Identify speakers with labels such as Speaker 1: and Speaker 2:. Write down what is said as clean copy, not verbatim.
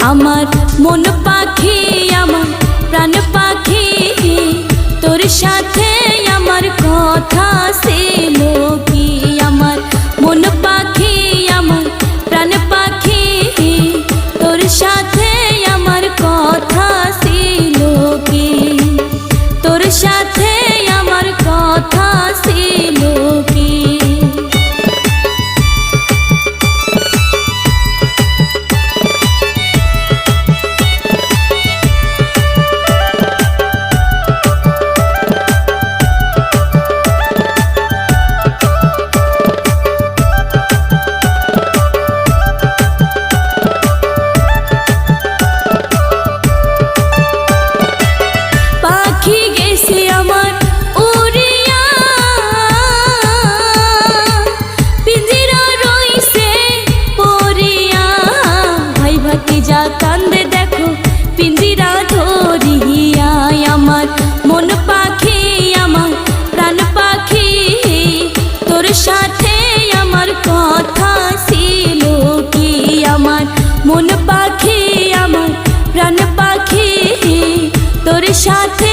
Speaker 1: আমার মন পাখি আমার প্রাণ পাখি তোর সাথে আমার কথা ছিল কি আমার মন পাখি আমার প্রাণ পাখি তোর সাথে আমার কথা ছিল কি তোর সাথে আমার কথা ছিল কি কান্দে দেখো পিঞ্জিরা ধরিয়া আমার মন পাখি আমার প্রাণ পাখি তোর সাথে আমার কথা ছিল কি আমার মন পাখি আমার প্রাণ পাখি তোর সাথে